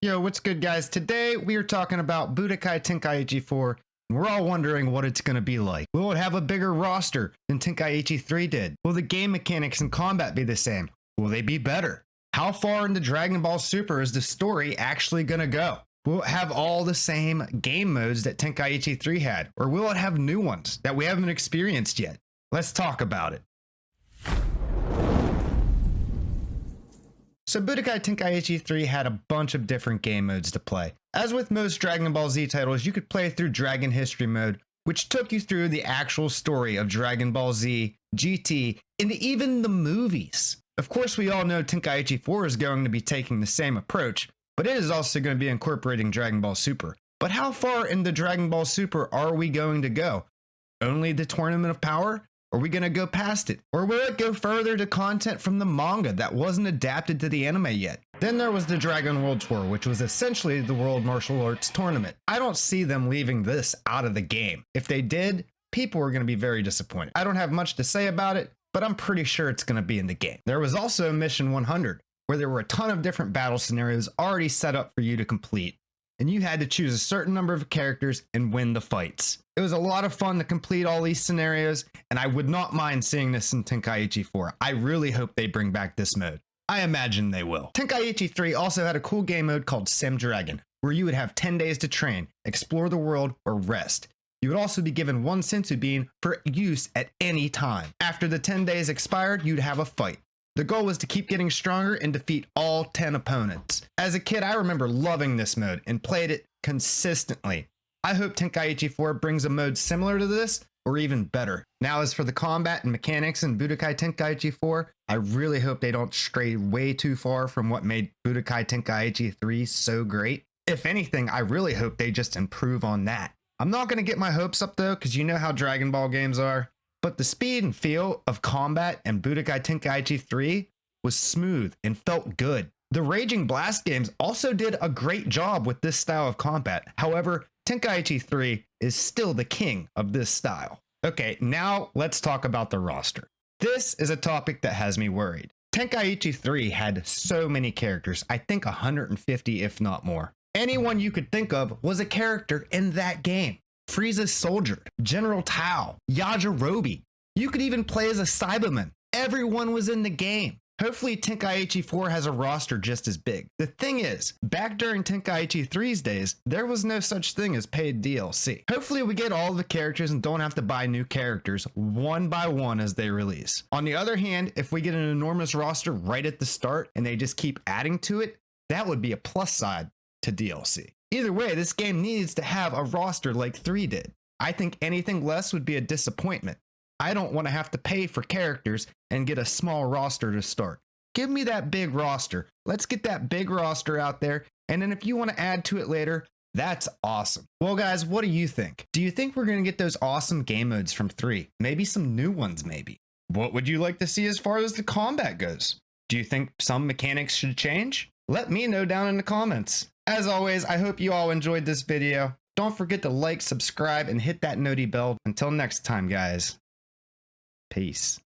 Yo, what's good, guys? Today we are talking about Budokai Tenkaichi 4, and we're all wondering what it's going to be like. Will it have a bigger roster than Tenkaichi 3 did? Will the game mechanics and combat be the same? Will they be better? How far into Dragon Ball Super is the story actually going to go? Will it have all the same game modes that Tenkaichi 3 had, or will it have new ones that we haven't experienced yet? Let's talk about it. So Budokai Tenkaichi 3 had a bunch of different game modes to play. As with most Dragon Ball Z titles, you could play through Dragon History Mode, which took you through the actual story of Dragon Ball Z, GT, and even the movies. Of course, we all know Tenkaichi 4 is going to be taking the same approach, but it is also going to be incorporating Dragon Ball Super. But how far into Dragon Ball Super are we going to go? Only the Tournament of Power? Are we going to go past it? Or will it go further to content from the manga that wasn't adapted to the anime yet? Then there was the Dragon World Tour, which was essentially the World Martial Arts Tournament. I don't see them leaving this out of the game. If they did, people were going to be very disappointed. I don't have much to say about it, but I'm pretty sure it's going to be in the game. There was also Mission 100, where there were a ton of different battle scenarios already set up for you to complete, and you had to choose a certain number of characters and win the fights. It was a lot of fun to complete all these scenarios, and I would not mind seeing this in Tenkaichi 4. I really hope they bring back this mode. I imagine they will. Tenkaichi 3 also had a cool game mode called Sim Dragon, where you would have 10 days to train, explore the world, or rest. You would also be given one senzu bean for use at any time. After the 10 days expired, you'd have a fight. The goal was to keep getting stronger and defeat all 10 opponents. As a kid, I remember loving this mode and played it consistently. I hope Tenkaichi 4 brings a mode similar to this, or even better. Now, as for the combat and mechanics in Budokai Tenkaichi 4, I really hope they don't stray way too far from what made Budokai Tenkaichi 3 so great. If anything, I really hope they just improve on that. I'm not going to get my hopes up though, because you know how Dragon Ball games are. But the speed and feel of combat in Budokai Tenkaichi 3 was smooth and felt good. The Raging Blast games also did a great job with this style of combat. However, Tenkaichi 3 is still the king of this style. Okay, now let's talk about the roster. This is a topic that has me worried. Tenkaichi 3 had so many characters, I think 150 if not more. Anyone you could think of was a character in that game. Frieza's soldier, General Tao, Yajirobe. You could even play as a Cyberman. Everyone was in the game. Hopefully Tenkaichi 4 has a roster just as big. The thing is, back during Tenkaichi 3's days, there was no such thing as paid DLC. Hopefully we get all the characters and don't have to buy new characters one by one as they release. On the other hand, if we get an enormous roster right at the start and they just keep adding to it, that would be a plus side to DLC. Either way, this game needs to have a roster like 3 did. I think anything less would be a disappointment. I don't want to have to pay for characters and get a small roster to start. Give me that big roster. Let's get that big roster out there, and then if you want to add to it later, that's awesome. Well guys, what do you think? Do you think we're going to get those awesome game modes from 3? Maybe some new ones maybe? What would you like to see as far as the combat goes? Do you think some mechanics should change? Let me know down in the comments. As always, I hope you all enjoyed this video. Don't forget to like, subscribe, and hit that noti bell. Until next time, guys. Peace.